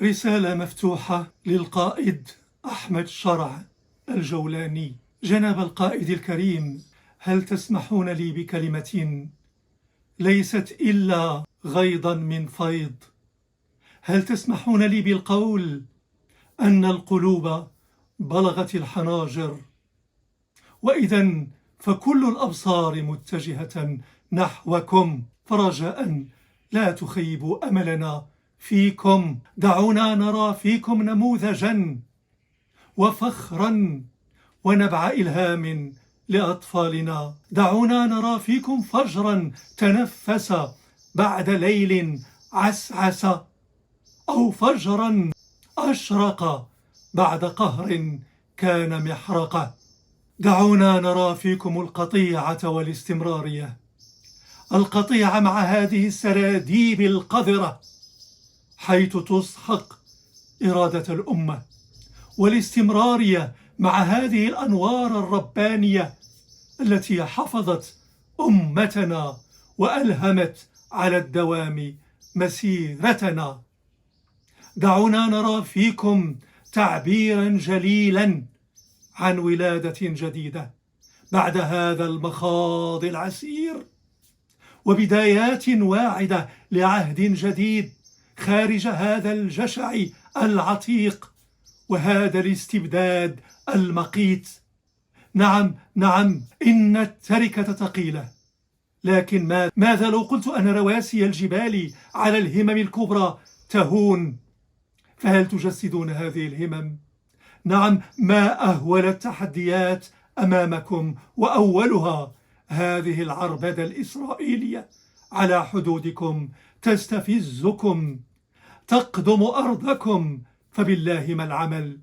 رسالة مفتوحة للقائد أحمد شرع الجولاني. جناب القائد الكريم، هل تسمحون لي بكلمة ليست إلا غيضا من فيض؟ هل تسمحون لي بالقول أن القلوب بلغت الحناجر؟ وإذا فكل الأبصار متجهة نحوكم، فرجاء لا تخيبوا أملنا فيكم. دعونا نرى فيكم نموذجا وفخرا ونبع إلهام لأطفالنا. دعونا نرى فيكم فجرا تنفس بعد ليل عسعس، أو فجرا أشرق بعد قهر كان محرقة. دعونا نرى فيكم القطيعة والاستمرارية، القطيعة مع هذه السراديب القذرة حيث تسحق إرادة الأمة، والاستمرارية مع هذه الأنوار الربانية التي حفظت أمتنا وألهمت على الدوام مسيرتنا. دعونا نرى فيكم تعبيرا جليلا عن ولادة جديدة بعد هذا المخاض العسير، وبدايات واعدة لعهد جديد خارج هذا الجشع العتيق وهذا الاستبداد المقيت. نعم، إن التركة ثقيلة، لكن ماذا لو قلت أن رواسي الجبال على الهمم الكبرى تهون؟ فهل تجسدون هذه الهمم؟ نعم، ما أهول التحديات أمامكم، وأولها هذه العربدة الإسرائيلية على حدودكم تستفزكم، تقدم أرضكم، فبالله ما العمل؟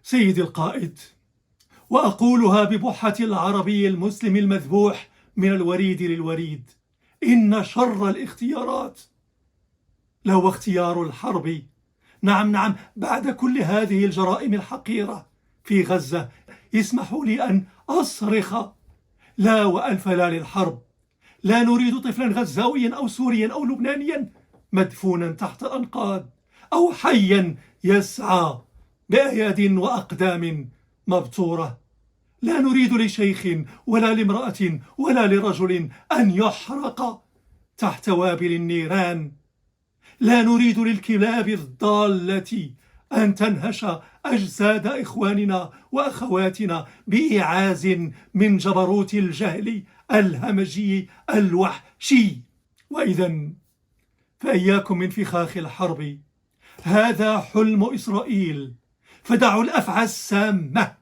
سيدي القائد، وأقولها ببحة العربي المسلم المذبوح من الوريد للوريد، إن شر الاختيارات لو اختيار الحرب. نعم، بعد كل هذه الجرائم الحقيرة في غزة، اسمحوا لي أن أصرخ لا وألف لا للحرب. لا نريد طفلا غزاويا أو سوريا أو لبنانيا مدفونا تحت الأنقاض، أو حيا يسعى بأياد وأقدام مبتورة. لا نريد لشيخ ولا لامرأة ولا لرجل أن يحرق تحت وابل النيران. لا نريد للكلاب الضالة أن تنهش أجساد إخواننا وأخواتنا بإيعاز من جبروت الجهل الهمجي الوحشي. وإذا فإياكم من فخاخ الحرب، هذا حلم إسرائيل، فدعوا الأفعى السامة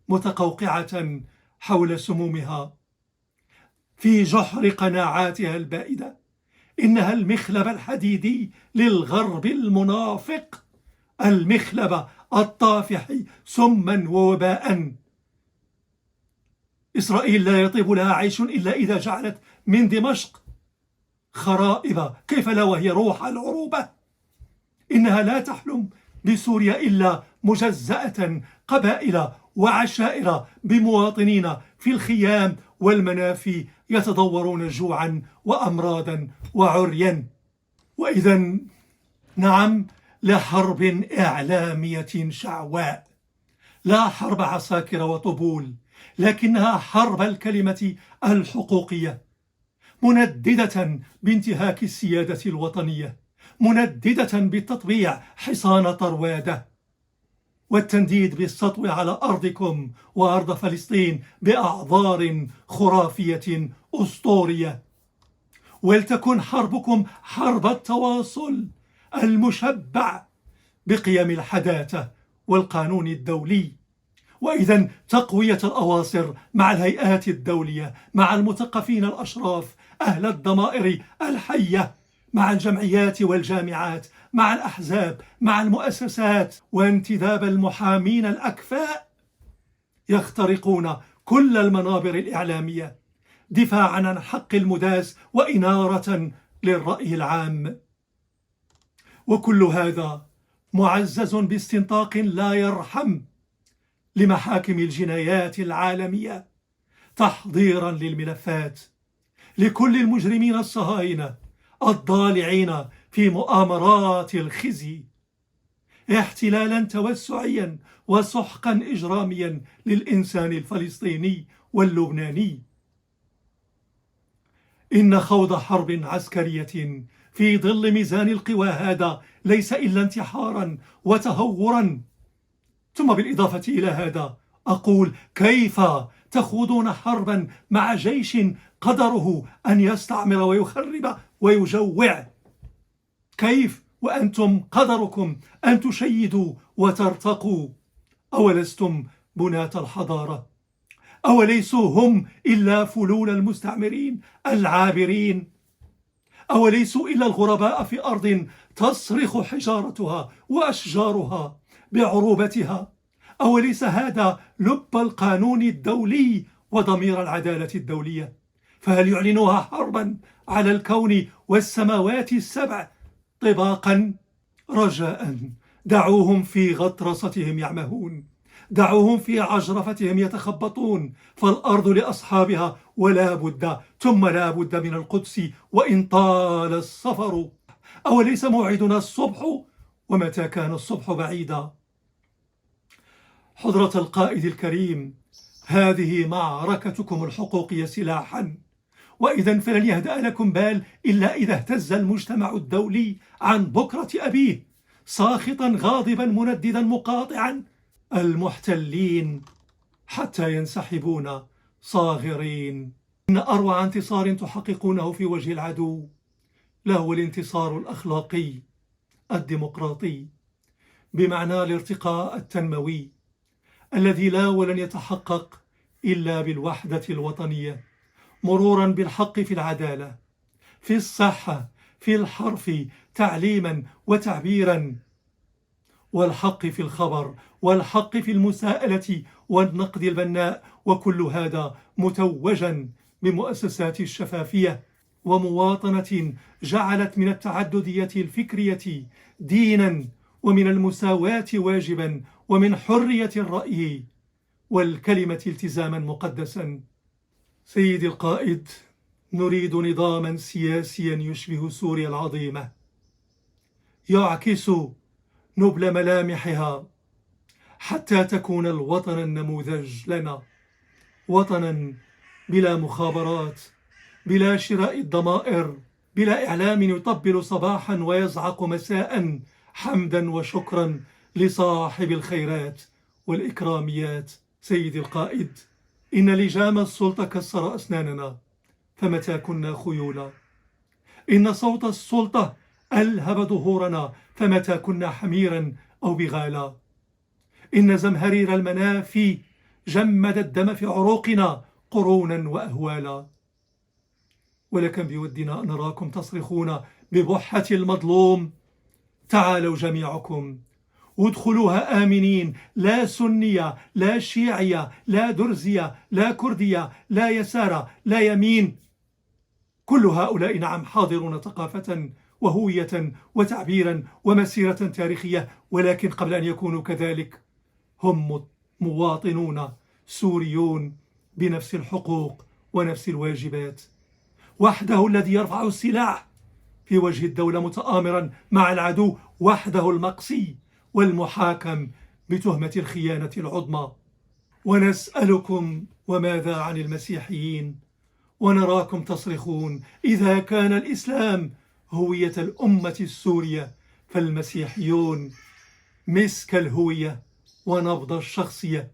متقوقعة حول سمومها في جحر قناعاتها البائدة. إنها المخلب الحديدي للغرب المنافق، المخلب الطافح سما ووباء. إسرائيل لا يطيب لها عيش إلا إذا جعلت من دمشق خرائب، كيف لا وهي روح العروبة. إنها لا تحلم بسوريا إلا مجزأة قبائل وعشائر بمواطنين في الخيام والمنافي يتضورون جوعا وأمراضا وعريا. وإذا نعم لحرب إعلامية شعواء، لا حرب عساكر وطبول، لكنها حرب الكلمة الحقوقية، منددة بانتهاك السيادة الوطنية، منددة بالتطبيع حصان طروادة، والتنديد بالسطو على أرضكم وأرض فلسطين بأعذار خرافية أسطورية. ولتكن حربكم حرب التواصل المشبع بقيم الحداثة والقانون الدولي. وإذا تقوية الأواصر مع الهيئات الدولية، مع المثقفين الأشراف أهل الضمائر الحية، مع الجمعيات والجامعات، مع الأحزاب، مع المؤسسات، وانتداب المحامين الأكفاء يخترقون كل المنابر الإعلامية دفاعا عن الحق المداس وإنارة للرأي العام. وكل هذا معزز باستنطاق لا يرحم لمحاكم الجنايات العالمية تحضيرا للملفات لكل المجرمين الصهاينة الضالعين في مؤامرات الخزي احتلالا توسعيا وسحقا إجراميا للإنسان الفلسطيني واللبناني. إن خوض حرب عسكرية في ظل ميزان القوى هذا ليس إلا انتحارا وتهورا. ثم بالإضافة إلى هذا أقول: كيف تخوضون حربا مع جيش قدره أن يستعمر ويخرب ويجوع؟ كيف وأنتم قدركم أن تشيدوا وترتقوا؟ أولستم بناة الحضارة؟ أوليسوا هم إلا فلول المستعمرين العابرين؟ أوليسوا إلا الغرباء في أرض تصرخ حجارتها وأشجارها بعروبتها؟ أوليس هذا لب القانون الدولي وضمير العدالة الدولية؟ فهل يعلنوها حربا على الكون والسماوات السبع طباقا؟ رجاء دعوهم في غطرستهم يعمهون، دعوهم في عجرفتهم يتخبطون، فالأرض لأصحابها ولا بد ثم لا بد من القدس وإن طال السفر. أوليس موعدنا الصبح؟ ومتى كان الصبح بعيدا؟ حضرة القائد الكريم، هذه معركتكم الحقوقية سلاحا، وإذا فلن يهدأ لكم بال إلا إذا اهتز المجتمع الدولي عن بكرة أبيه، ساخطا غاضبا منددا مقاطعا المحتلين حتى ينسحبون صاغرين. إن أروع انتصار تحققونه في وجه العدو لهو الانتصار الأخلاقي الديمقراطي، بمعنى الارتقاء التنموي الذي لا ولن يتحقق إلا بالوحدة الوطنية، مرورا بالحق في العدالة، في الصحة، في الحرف، تعليما وتعبيرا، والحق في الخبر، والحق في المساءلة والنقد البناء، وكل هذا متوجا بمؤسسات الشفافية ومواطنة جعلت من التعددية الفكرية دينا، ومن المساواة واجبا، ومن حرية الرأي والكلمة التزاما مقدسا. سيدي القائد، نريد نظاما سياسيا يشبه سوريا العظيمة، يعكس نبل ملامحها، حتى تكون الوطن النموذج لنا، وطنا بلا مخابرات، بلا شراء الضمائر، بلا إعلام يطبل صباحا ويزعق مساء حمدا وشكرا لصاحب الخيرات والإكراميات. سيدي القائد، إن لجام السلطة كسر أسناننا فمتى كنا خيولا، إن صوت السلطة ألهب ظهورنا فمتى كنا حميرا أو بغالا، إن زمهرير المنافي جمد الدم في عروقنا قرونا وأهوالا، ولكن بودنا أن نراكم تصرخون ببحة المظلوم: تعالوا جميعكم وادخلوها آمنين، لا سنية، لا شيعية، لا درزية، لا كردية، لا يسار، لا يمين، كل هؤلاء نعم حاضرون ثقافة وهوية وتعبيرا ومسيرة تاريخية، ولكن قبل أن يكونوا كذلك هم مواطنون سوريون بنفس الحقوق ونفس الواجبات. وحده الذي يرفع السلاح في وجه الدولة متآمرا مع العدو، وحده المقصي والمحاكم بتهمة الخيانة العظمى. ونسألكم: وماذا عن المسيحيين؟ ونراكم تصرخون: إذا كان الإسلام هوية الأمة السورية فالمسيحيون مسك الهوية ونبض الشخصية.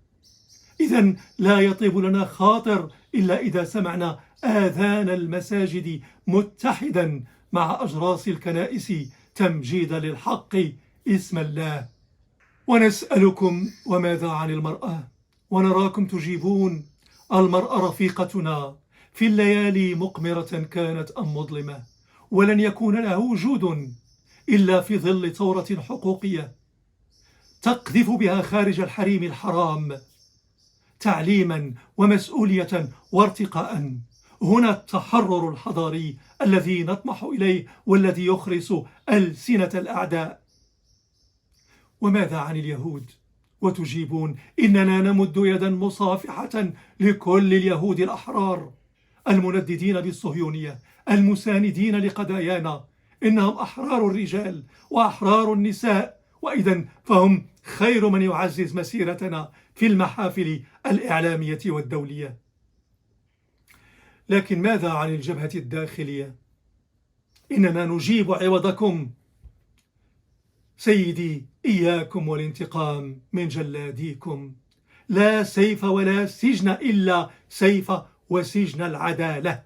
إذن لا يطيب لنا خاطر إلا إذا سمعنا آذان المساجد متحدا مع أجراس الكنائس تمجيدا للحق اسم الله. ونسألكم: وماذا عن المرأة؟ ونراكم تجيبون: المرأة رفيقتنا في الليالي مقمرة كانت أم مظلمة، ولن يكون له وجود إلا في ظل ثورة حقوقية تقذف بها خارج الحريم الحرام تعليما ومسؤولية وارتقاء. هنا التحرر الحضاري الذي نطمح إليه والذي يخرس ألسنة الأعداء. وماذا عن اليهود؟ وتجيبون: إننا نمد يدا مصافحة لكل اليهود الأحرار المنددين بالصهيونية المساندين لقضايانا، إنهم أحرار الرجال وأحرار النساء وإذا فهم خير من يعزز مسيرتنا في المحافل الإعلامية والدولية. لكن ماذا عن الجبهة الداخلية؟ إننا نجيب عوضكم سيدي إياكم والانتقام من جلاديكم. لا سيف ولا سجن إلا سيف وسجن العدالة.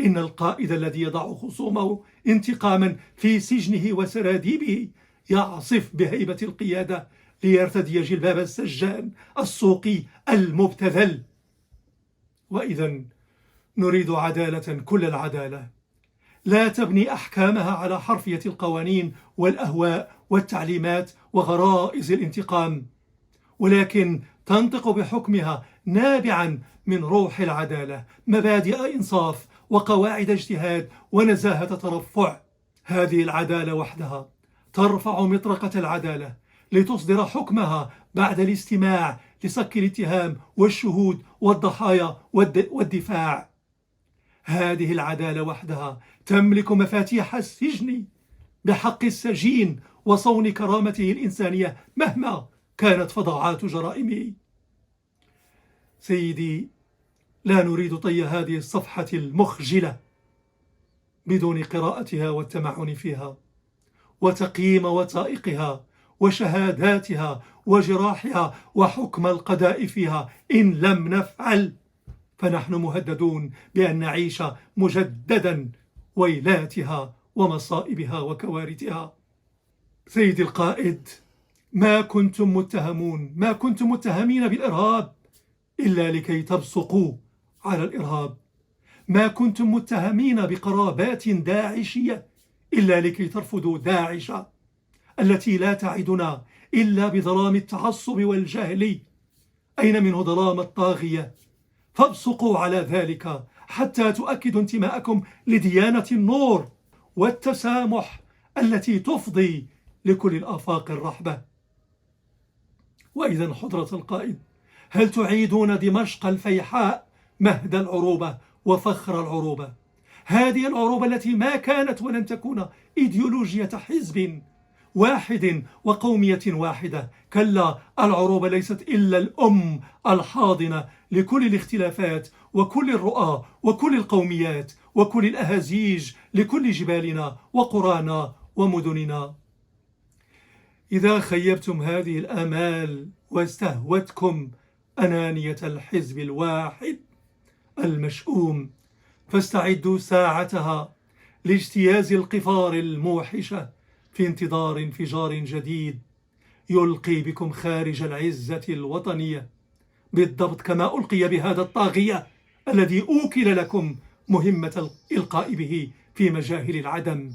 إن القائد الذي يضع خصومه انتقاما في سجنه وسراديبه يعصف بهيبة القيادة ليرتدي جلباب السجان السوقي المبتذل. وإذا نريد عدالة كل العدالة، لا تبني أحكامها على حرفية القوانين والأهواء والتعليمات وغرائز الانتقام، ولكن تنطق بحكمها نابعا من روح العدالة، مبادئ إنصاف وقواعد اجتهاد ونزاهة ترفع. هذه العدالة وحدها ترفع مطرقة العدالة لتصدر حكمها بعد الاستماع لصك الاتهام والشهود والضحايا والدفاع. هذه العدالة وحدها تملك مفاتيح السجن بحق السجين وصون كرامته الإنسانية مهما كانت فظاعات جرائمه. سيدي، لا نريد طي هذه الصفحة المخجلة بدون قراءتها والتمعن فيها وتقييم وثائقها وشهاداتها وجراحها وحكم القضاء فيها. إن لم نفعل فنحن مهددون بأن نعيش مجددا ويلاتها ومصائبها وكوارثها. سيدي القائد، ما كنتم متهمين بالإرهاب إلا لكي تبصقوا على الإرهاب. ما كنتم متهمين بقرابات داعشية إلا لكي ترفضوا داعش التي لا تعدنا إلا بظلام التعصب والجهل. أين منه ظلام الطاغية؟ فابصقوا على ذلك حتى تؤكدوا انتماءكم لديانة النور والتسامح التي تفضي لكل الآفاق الرحبة. وإذا حضرة القائد، هل تعيدون دمشق الفيحاء مهد العروبة وفخر العروبة؟ هذه العروبة التي ما كانت ولن تكون إيديولوجية حزب واحد وقومية واحدة. كلا، العروبة ليست إلا الأم الحاضنة لكل الاختلافات وكل الرؤى وكل القوميات وكل الأهازيج لكل جبالنا وقرانا ومدننا. إذا خيبتم هذه الآمال واستهوتكم أنانية الحزب الواحد المشؤوم، فاستعدوا ساعتها لاجتياز القفار الموحشة في انتظار انفجار جديد يلقي بكم خارج العزة الوطنية، بالضبط كما ألقي بهذا الطاغية الذي أوكل لكم مهمة الإلقاء به في مجاهل العدم.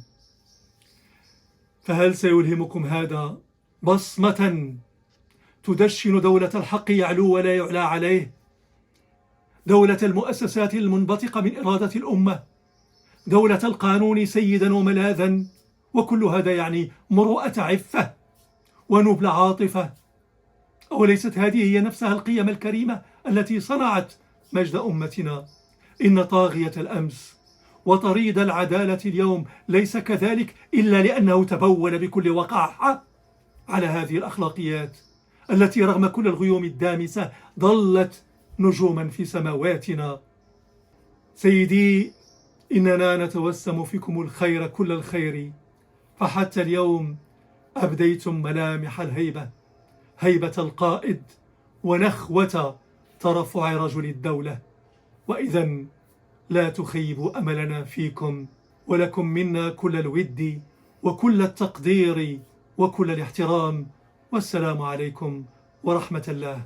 فهل سيلهمكم هذا بصمة تدشن دولة الحق يعلو ولا يعلى عليه، دولة المؤسسات المنبثقة من إرادة الأمة، دولة القانون سيدا وملاذا، وكل هذا يعني مروءة عفة ونبل عاطفة؟ أوليست هذه هي نفسها القيم الكريمة التي صنعت مجد أمتنا؟ إن طاغية الأمس وطريد العدالة اليوم ليس كذلك إلا لأنه تبول بكل وقاحة على هذه الأخلاقيات التي رغم كل الغيوم الدامسة ظلت نجوما في سماواتنا. سيدي، إننا نتوسم فيكم الخير كل الخير، فحتى اليوم أبديتم ملامح الهيبة، هيبة القائد ونخوة ترفع رجل الدولة. وإذا لا تخيبوا أملنا فيكم، ولكم منا كل الود وكل التقدير وكل الاحترام. والسلام عليكم ورحمة الله